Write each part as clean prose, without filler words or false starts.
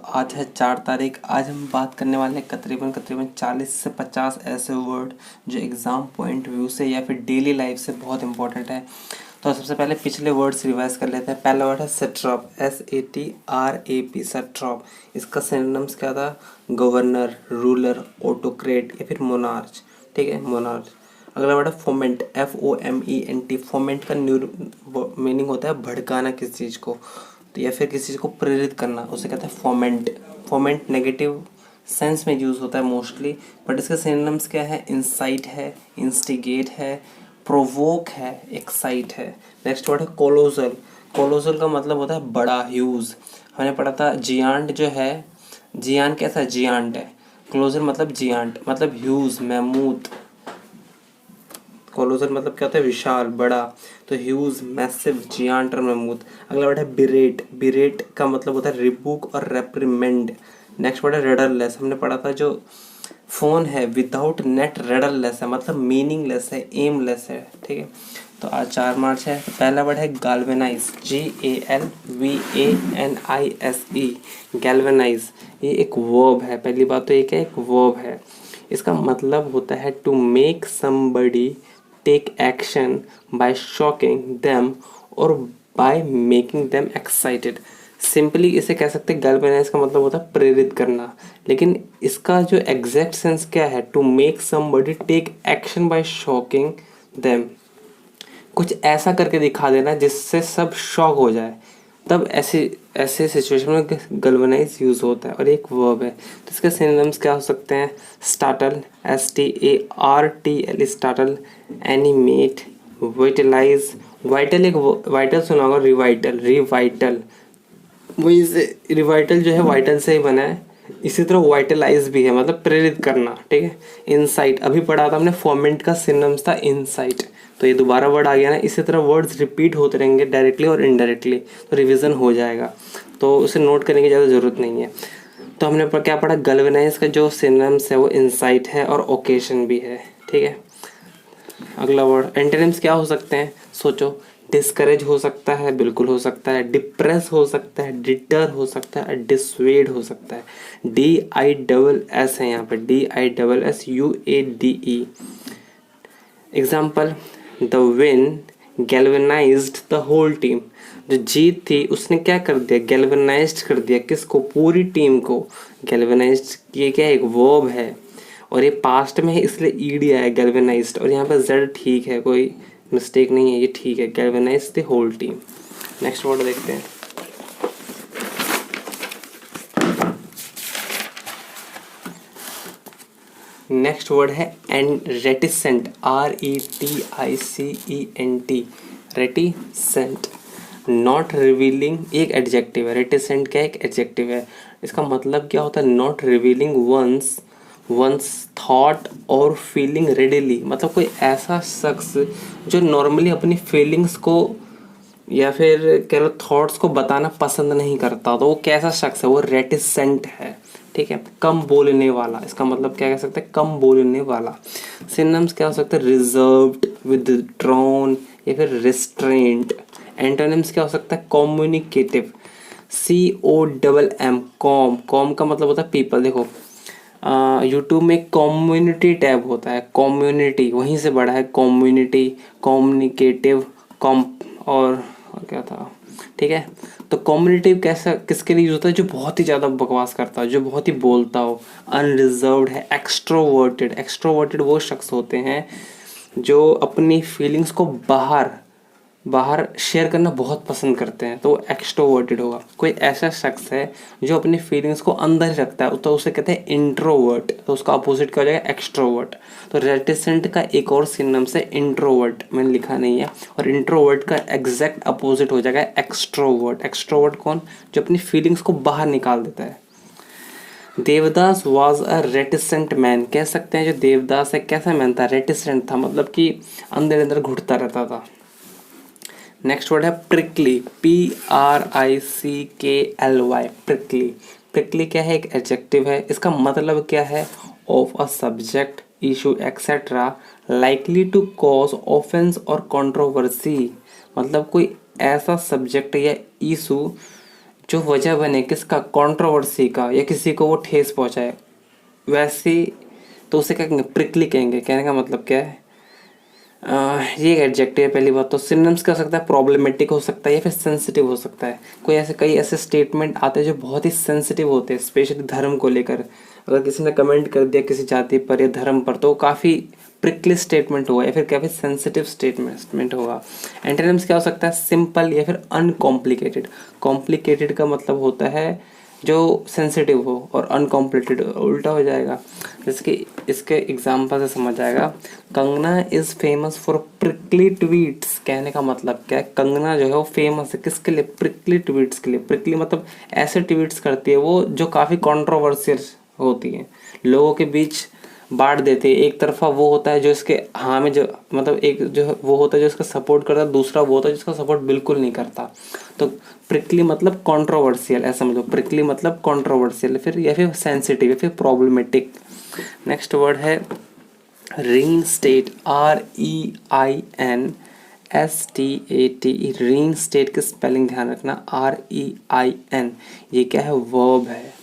आज है 4 तारीख। आज हम बात करने वाले हैं करीबन 40 से 50 ऐसे वर्ड जो एग्ज़ाम पॉइंट व्यू से या फिर डेली लाइफ से बहुत इंपॉर्टेंट है। तो सबसे पहले पिछले वर्ड्स रिवाइज कर लेते हैं। पहला वर्ड है सेट्रॉप, SATRAP, सेट्रॉप। इसका सिनोनिम्स क्या था? गवर्नर, रूलर, ऑटोक्रेट या फिर मोनार्च। ठीक है, मोनार्च। अगला वर्ड है फोमेंट, FOMENT। फोमेंट का मीनिंग होता है भड़काना किसी चीज़ को, तो या फिर किसी चीज़ को प्रेरित करना, उसे कहते हैं फोमेंट। फोमेंट नेगेटिव सेंस में यूज़ होता है मोस्टली, बट इसके सिनोनिम्स क्या है? इंसाइट है, इंस्टिगेट है, प्रोवोक है, एक्साइट है। नेक्स्ट वर्ड है कोलोजल। कोलोजल का मतलब होता है बड़ा, ह्यूज। हमने पढ़ा था जियांट जो है, जियान कैसा? जियांट है। क्लोजल मतलब जियांट, मतलब ह्यूज, मैमूथ। कोलोसल मतलब क्या होता है? विशाल, बड़ा। तो ह्यूज, मैसिव, जियांट और मैमूथ। अगला वर्ड है बिरेट। बिरेट का मतलब होता है रिबुक और रेप्रिमेंड। नेक्स्ट वर्ड है रेडरलेस। हमने पढ़ा था जो फोन है विदाउट नेट रेडरलेस है, मतलब मीनिंगलेस है, एमलेस है। ठीक है, तो आज 4 मार्च है। तो पहला वर्ड है गाल्वेनाइज, GALVANISE। गैल्वेनाइज ये एक वर्ब है। पहली बात तो एक है, एक वर्ब है। इसका मतलब होता है to make somebody take action by shocking them और by making them excited. Simply इसे कह सकते हैं गैल्वेनाइज का मतलब होता है प्रेरित करना, लेकिन इसका जो एग्जैक्ट सेंस क्या है? To make somebody take action by shocking them, कुछ ऐसा करके दिखा देना जिससे सब शॉक हो जाए, तब ऐसे ऐसे सिचुएशन में गल्वनाइज यूज होता है और एक वर्ब है। तो इसके सिनोनिम्स क्या हो सकते हैं? Startle, STARTL, startle, animate, vitalise. Vital एक वाइटल सुना होगा, रिवाइटल, रिवाइटल। वही से रिवाइटल जो है वाइटल से ही बना है। इसी तरह वाइटलाइज भी है, मतलब प्रेरित करना। ठीक है, इंसाइट अभी पढ़ा था हमने, फॉर्मेंट का सिनोनिम्स था इंसाइट। तो ये दोबारा वर्ड आ गया ना। इसी तरह वर्ड्स रिपीट होते रहेंगे डायरेक्टली और इनडायरेक्टली, तो रिवीजन हो जाएगा, तो उसे नोट करने की ज़्यादा ज़रूरत नहीं है। तो हमने क्या पढ़ा? गैल्वेनाइज का जो सिनोनिम्स है वो इंसाइट है और ओकेशन भी है। ठीक है, अगला वर्ड एंटोनिम्स क्या हो सकते हैं? सोचो। डिस्करेज हो सकता है, बिल्कुल हो सकता है। डिप्रेस हो सकता है, डिटर हो सकता है, डिसवेड हो सकता है। DISS है यहाँ पे, DISSUADE। Example, the win galvanized the whole team. जो जीत थी उसने क्या कर दिया? गैल्वेनाइज्ड कर दिया। किसको? पूरी टीम को। गैल्वेनाइज्ड ये क्या है? एक वर्ब है और ये पास्ट में है, इसलिए ईडी आया गैल्वेनाइज्ड, और यहाँ पे जेड ठीक है, कोई मिस्टेक नहीं है, ये ठीक है। Galvanize the whole team. Next word देखते हैं। नेक्स्ट वर्ड है reticent, RETICENT, reticent. Not revealing एक एडजेक्टिव है। रेटिसेंट क्या है? एक एडजेक्टिव है। इसका मतलब क्या होता है? नॉट रिवीलिंग वंस थॉट और फीलिंग रेडिली, मतलब कोई ऐसा शख्स जो नॉर्मली अपनी फीलिंग्स को या फिर कह लो थॉट्स को बताना पसंद नहीं करता, तो वो कैसा शख्स है? वो रेटिसेंट है। ठीक है, कम बोलने वाला। इसका मतलब क्या कह सकते हैं? कम बोलने वाला। सिनोनिम्स क्या हो सकते हैं? रिजर्व्ड, विथड्रॉन या फिर रिस्ट्रेंट। एंटोनिम्स क्या हो सकता है? कम्युनिकेटिव, COMM, कॉम का मतलब होता है पीपल। देखो यूट्यूब में कम्युनिटी टैब होता है, कम्युनिटी वहीं से बड़ा है, कम्युनिटी, कम्युनिकेटिव, कॉम और क्या था। ठीक है, तो कम्युनिकेटिव कैसा किसके लिए यूज होता है? जो बहुत ही ज़्यादा बकवास करता है, जो बहुत ही बोलता हो। अनरिजर्व्ड है एक्सट्रोवर्टेड। एक्सट्रोवर्टेड वो शख्स होते हैं जो अपनी फीलिंग्स को बाहर बाहर शेयर करना बहुत पसंद करते हैं, तो वो एक्सट्रोवर्टेड होगा। कोई ऐसा शख्स है जो अपनी फीलिंग्स को अंदर ही रखता है, तो उसे कहते हैं इंट्रोवर्ट, तो उसका अपोजिट क्या हो जाएगा? एक्सट्रोवर्ट। तो रेटिसेंट का एक और सिनोनिम्स है इंट्रोवर्ट, मैंने लिखा नहीं है, और इंट्रोवर्ट का एग्जैक्ट अपोजिट हो जाएगा एक्सट्रोवर्ट। एक्सट्रोवर्ट कौन? जो अपनी फीलिंग्स को बाहर निकाल देता है। Devdas was a reticent man, कह सकते हैं जो देवदास है कैसा मैन था? रेटिसेंट था, मतलब कि अंदर अंदर घुटता रहता था। नेक्स्ट वर्ड है प्रिकली, PRICKLY, प्रिकली। प्रिकली क्या है? एक एडजेक्टिव है। इसका मतलब क्या है? Of a subject, issue etcetera likely to cause offence और कंट्रोवर्सी, मतलब कोई ऐसा सब्जेक्ट या इशू जो वजह बने किसका, कंट्रोवर्सी का, या किसी को वो ठेस पहुंचाए, वैसी तो उसे क्या कहेंगे, प्रिकली कहेंगे। कहने का मतलब क्या है, ये एक एडजेक्टिव है पहली बात तो। सिनोनिम्स क्या हो सकता है, प्रॉब्लमेटिक हो सकता है या फिर सेंसिटिव हो सकता है। कोई ऐसे कई ऐसे स्टेटमेंट आते हैं जो बहुत ही सेंसिटिव होते हैं, स्पेशली धर्म को लेकर। अगर किसी ने कमेंट कर दिया किसी जाति पर या धर्म पर तो काफ़ी प्रिकली स्टेटमेंट होगा या फिर काफ़ी सेंसिटिव स्टेटमेंट होगा। एंटोनिम्स क्या हो सकता है, सिंपल या फिर अनकॉम्प्लिकेटेड। कॉम्प्लिकेटेड का मतलब होता है जो सेंसिटिव हो, और अनकॉम्प्लिकेटेड उल्टा हो जाएगा। जैसे कि इसके एग्जाम्पल से समझ आएगा, Kangana is famous for prickly tweets. कहने का मतलब क्या है, कंगना जो है वो फेमस है किसके लिए, प्रिकली ट्वीट्स के लिए। प्रिकली मतलब ऐसे ट्वीट्स करती है वो जो काफ़ी कंट्रोवर्शियल होती हैं, लोगों के बीच बांट देते हैं। एक तरफा वो होता है जो इसके हाँ में, जो मतलब एक जो वो होता है जो इसका सपोर्ट करता है, दूसरा वो होता है जिसका सपोर्ट बिल्कुल नहीं करता। तो प्रिकली मतलब कंट्रोवर्शियल, ऐसा मतलब प्रिकली मतलब कंट्रोवर्शियल, फिर या फिर सेंसिटिव या फिर प्रॉब्लमेटिक। नेक्स्ट वर्ड है रीइंस्टेट, REINSTATE। रीइंस्टेट की स्पेलिंग ध्यान रखना, REIN। ये क्या है, वर्ब है।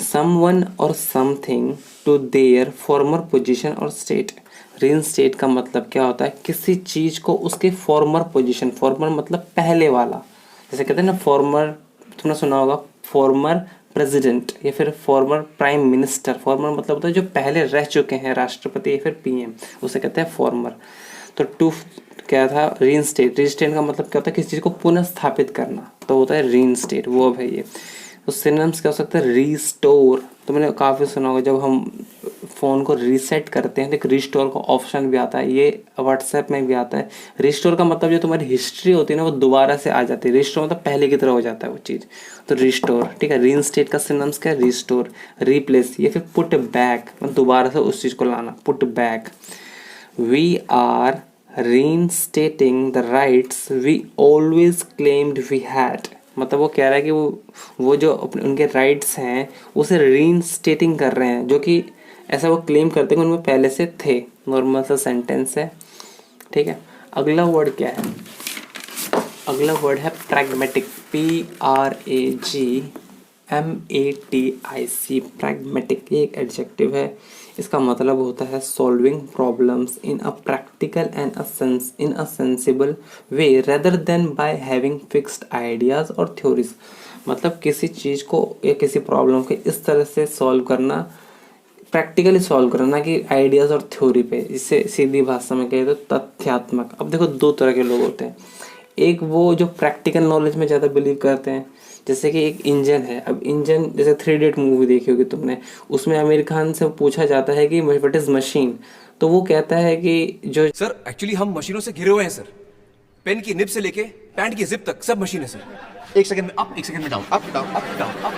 someone or something to their former position or state। reinstate का मतलब क्या होता है, किसी चीज को उसके फॉर्मर पोजीशन, फॉर्मर मतलब पहले वाला। जैसे कहते हैं ना फॉर्मर, तुमने सुना होगा फॉर्मर प्रेसिडेंट या फिर फॉर्मर प्राइम मिनिस्टर। फॉर्मर मतलब होता है जो पहले रह चुके हैं, राष्ट्रपति या फिर PM, उसे कहते हैं फॉर्मर। तो टू क्या था, रीइंस्टेट। रीइंस्टेट का मतलब क्या होता है, किसी चीज को पुनः स्थापित करना, तो होता है रीइंस्टेट, वो है ये। तो सिनोनिम्स क्या हो सकता है, रीस्टोर। तो मैंने काफ़ी सुना होगा जब हम फ़ोन को रीसेट करते हैं तो एक रीस्टोर का ऑप्शन भी आता है, ये व्हाट्सएप में भी आता है। रीस्टोर का मतलब जो तुम्हारी हिस्ट्री होती है ना वो दोबारा से आ जाती है। रीस्टोर मतलब पहले की तरह हो जाता है वो चीज़, तो रीस्टोर। ठीक है, रीइंस्टेट का सिनोनिम्स क्या है, रीस्टोर, रिप्लेस या फिर पुट बैक, मतलब दोबारा से उस चीज़ को लाना, put back. We are reinstating the rights we always claimed we had। मतलब वो कह रहा है कि वो जो अपने उनके राइट्स हैं उसे रीइंस्टेटिंग कर रहे हैं, जो कि ऐसा वो क्लेम करते हैं कि उनमें पहले से थे। नॉर्मल सा सेंटेंस है। ठीक है, अगला वर्ड क्या है, अगला वर्ड है प्रैग्मेटिक, PRAGMATIC। प्रैग्मेटिक ये एक एडजेक्टिव है। इसका मतलब होता है solving problems in a practical and in a sensible way rather than by having fixed ideas और थ्योरीज। मतलब किसी चीज़ को या किसी प्रॉब्लम को इस तरह से सॉल्व करना, प्रैक्टिकली सॉल्व करना कि आइडियाज़ और थ्योरी पे। इससे सीधी भाषा में कहे तो तथ्यात्मक। अब देखो दो तरह के लोग होते हैं, एक वो जो प्रैक्टिकल नॉलेज में ज़्यादा बिलीव करते हैं, जैसे कि एक इंजन है। अब इंजन, जैसे 3 इडियट मूवी देखी होगी तुमने, उसमें आमिर खान से पूछा जाता है कि व्हाट इज मशीन, तो वो कहता है कि जो सर एक्चुअली हम मशीनों से घिरे हुए हैं सर। पेन की निब से लेके पैंट की जिप तक सब मशीन है सर। एक सेकंड में अप, एक सेकंड में down, up down up down up down.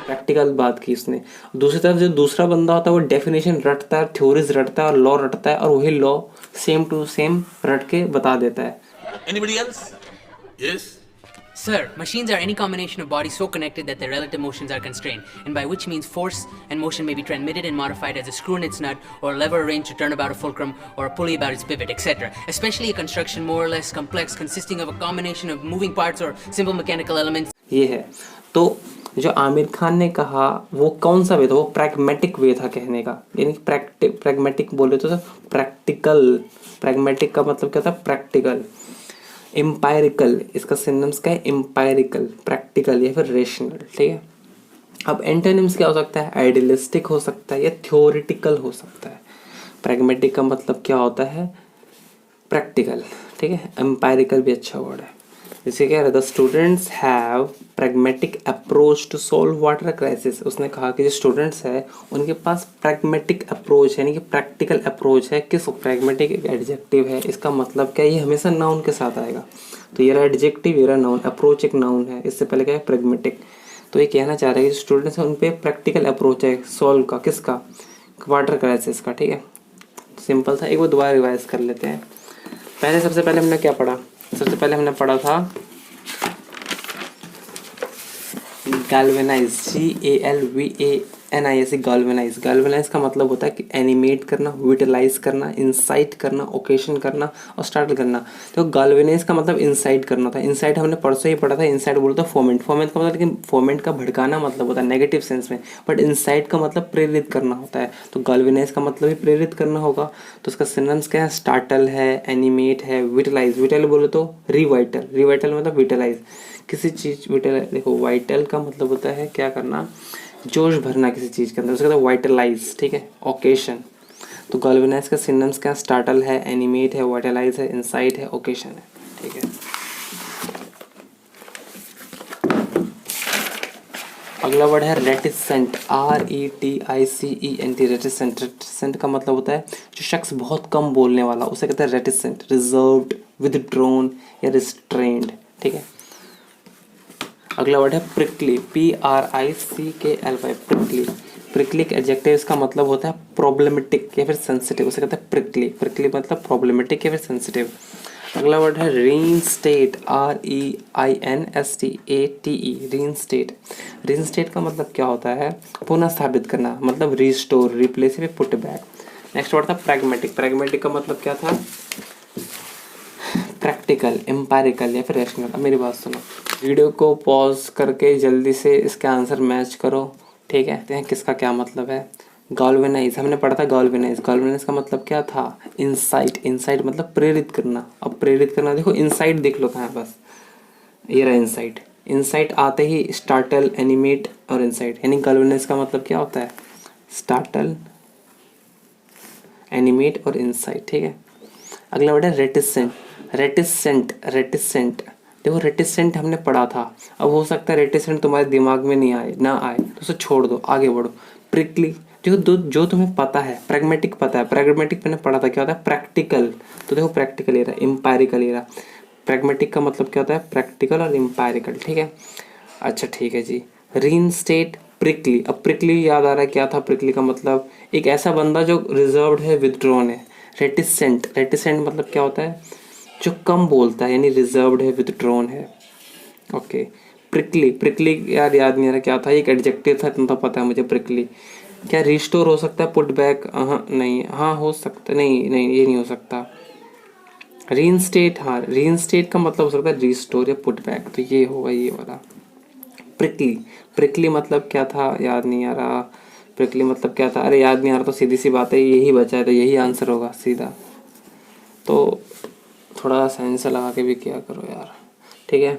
Practical बात की उसने। दूसरी तरफ जो दूसरा बंदा होता है वो डेफिनेशन रटता है, थ्योरीज रटता है और लॉ रटता है, और वही लॉ सेम टू सेम रट के बता देता है। Anybody else? Yes. Sir, machines are any combination of bodies so connected that their relative motions are constrained, and by which means force and motion may be transmitted and modified as a screw in its nut, or a lever arranged to turn about a fulcrum, or a pulley about its pivot, etc. Especially a construction more or less complex, consisting of a combination of moving parts or simple mechanical elements. ये है। तो जो आमिर खान ने कहा वो कौन सा वे था, वो प्रैग्मेटिक वे था कहने का, यानी प्रैग्मेटिक बोले तो प्रैक्टिकल। प्रैग्मेटिक का मतलब क्या था, प्रैक्टिकल। एम्पायरिकल, इसका सिनोनिम्स क्या है, एम्पायरिकल, प्रैक्टिकल या फिर रेशनल। ठीक है, अब एंटोनिम्स क्या हो सकता है, आइडियलिस्टिक हो सकता है या थ्योरेटिकल हो सकता है। प्रैग्मेटिक का मतलब क्या होता है, प्रैक्टिकल। ठीक है, एम्पायरिकल भी अच्छा वर्ड है। जैसे कह रहा था, students have pragmatic approach to solve water crisis. उसने कहा कि जो स्टूडेंट्स है उनके पास प्रैग्मेटिक अप्रोच है, यानी कि प्रैक्टिकल अप्रोच है। किस, प्रैग्मेटिक एक एडजेक्टिव है, इसका मतलब क्या है, ये हमेशा नाउन के साथ आएगा। तो ये रहा एडजेक्टिव, ये रहा नाउन, अप्रोच एक नाउन है, इससे पहले क्या है, प्रैग्मेटिक। तो ये कहना चाह रहा है कि जो स्टूडेंट्स हैं उन पर प्रैक्टिकल अप्रोच है सॉल्व का, किसका, वाटर क्राइसिस का। ठीक है, सिंपल था, एक बार दोबारा रिवाइज कर लेते हैं। पहले सबसे पहले हमने क्या पढ़ा, सबसे पहले हमने पढ़ा था गैल्वेनाइज, GALVANIZE। NISE गाल्वेनाइज। गाल्वेनाइज का मतलब होता है कि एनिमेट करना, विटलाइज करना, इंसाइट करना, ओकेशन करना और स्टार्टल करना। तो गाल्वेनाइज का मतलब इंसाइट करना था। इंसाइट हमने परसों ही पढ़ा था। इंसाइट बोलता है फोमेंट। फोमेंट का मतलब, लेकिन फोमेंट का भड़काना मतलब होता है नेगेटिव सेंस में, बट इंसाइट का मतलब प्रेरित करना होता है। तो गाल्वेनाइज का मतलब ही प्रेरित करना होगा। तो उसका सिनोनिम्स क्या है? स्टार्टल है, एनिमेट है, विटलाइज। विटल बोले तो रिवाइटल। रिवाइटल मतलब विटलाइज किसी चीज। विटल देखो, वाइटल का मतलब होता है क्या करना, जोश भरना किसी चीज़ के अंदर, उसके बाद वाइटलाइज। ठीक है, ओकेशन। तो गाल्वेनाइज का सिनोनिम्स क्या? स्टार्टल है, एनिमेट है, वाइटलाइज है, इंसाइट है, ओकेशन है। ठीक है, अगला वर्ड है रेटिसेंट। RETICENT। रेटिसेंट। रेटिसेंट का मतलब होता है जो शख्स बहुत कम बोलने वाला, उसे कहते हैं रेटिसेंट। रिजर्व्ड, विदड्रॉन या रिस्ट्रेन्ड। ठीक है, अगला वर्ड है प्रिकली। PRICKLY। प्रिकली। प्रिकली एक एडजेक्टिव, इसका मतलब होता है प्रॉब्लमेटिक या फिर सेंसिटिव, उसे कहते हैं प्रिकली। प्रिकली मतलब प्रॉब्लमेटिक या फिर सेंसिटिव। अगला वर्ड है रीइंस्टेट। REINSTATE। रीइंस्टेट। रीइंस्टेट का मतलब क्या होता है? पुनः स्थापित करना, मतलब रिस्टोर, रिप्लेस या फिर पुट बैक। नेक्स्ट वर्ड था प्रैग्मेटिक। प्रैग्मेटिक का मतलब क्या था? प्रैक्टिकल, एम्पायरिकल या फिर रैशनल। अब मेरी बात सुनो, वीडियो को पॉज करके जल्दी से इसके आंसर मैच करो। ठीक है, देखते हैं किसका क्या मतलब है। गाल्वेनाइज हमने पढ़ा था। गाल्वेनाइज, गाल्वेनाइज का मतलब क्या था? इंसाइट। इंसाइट मतलब प्रेरित करना। अब प्रेरित करना देखो, इंसाइट देख लो कहाँ है, बस ये रहा इंसाइट। इंसाइट आते ही स्टार्टल, एनिमेट और इंसाइट, यानी गाल्वेनाइज का मतलब क्या होता है? स्टार्टल, एनिमेट और इंसाइट। ठीक है, अगला वर्ड है रेटिसेंट। रेटिसेंट। रेटिसेंट देखो, रेटिसेंट हमने पढ़ा था। अब हो सकता है रेटिसेंट तुम्हारे दिमाग में नहीं आए, ना आए तो उसे छोड़ दो, आगे बढ़ो। प्रिकली जो तुम्हें पता है। प्रैग्मेटिक पता है। प्रैग्मेटिक मैंने पढ़ा था क्या होता है? प्रैक्टिकल। तो देखो प्रैक्टिकल ये रहा, इम्पायरिकल ये रहा। प्रैग्मेटिक का मतलब क्या होता है? प्रैक्टिकल और इम्पायरिकल। ठीक है, अच्छा ठीक है जी। Reinstate, prickly. अब प्रिकली याद आ रहा है क्या था? प्रिकली का मतलब एक ऐसा बंदा जो रिजर्व्ड है, विथड्रॉन है। रेटिसेंट। रेटिसेंट मतलब क्या होता है? जो कम बोलता है, यानी रिजर्व्ड है, विथड्रॉन है। Okay, prickly. प्रिकली यार याद नहीं आ रहा क्या था, एक एडजेक्टिव था, इतना तो पता है मुझे। प्रिकली क्या रिस्टोर हो सकता है? Put back? हाँ नहीं, हाँ हो सकता, नहीं नहीं ये नहीं हो सकता। रीइंस्टेट, हाँ रीइंस्टेट का मतलब हो सकता है रिस्टोर या पुट बैक, तो ये होगा ये वाला। प्रिकली। प्रिकली मतलब क्या था? याद नहीं आ रहा। प्रिकली मतलब क्या था? अरे याद नहीं आ रहा, तो सीधी सी बात है, यही बचा है, तो यही आंसर होगा सीधा। तो थोड़ा साइंस लगा के भी किया करो यार। ठीक है,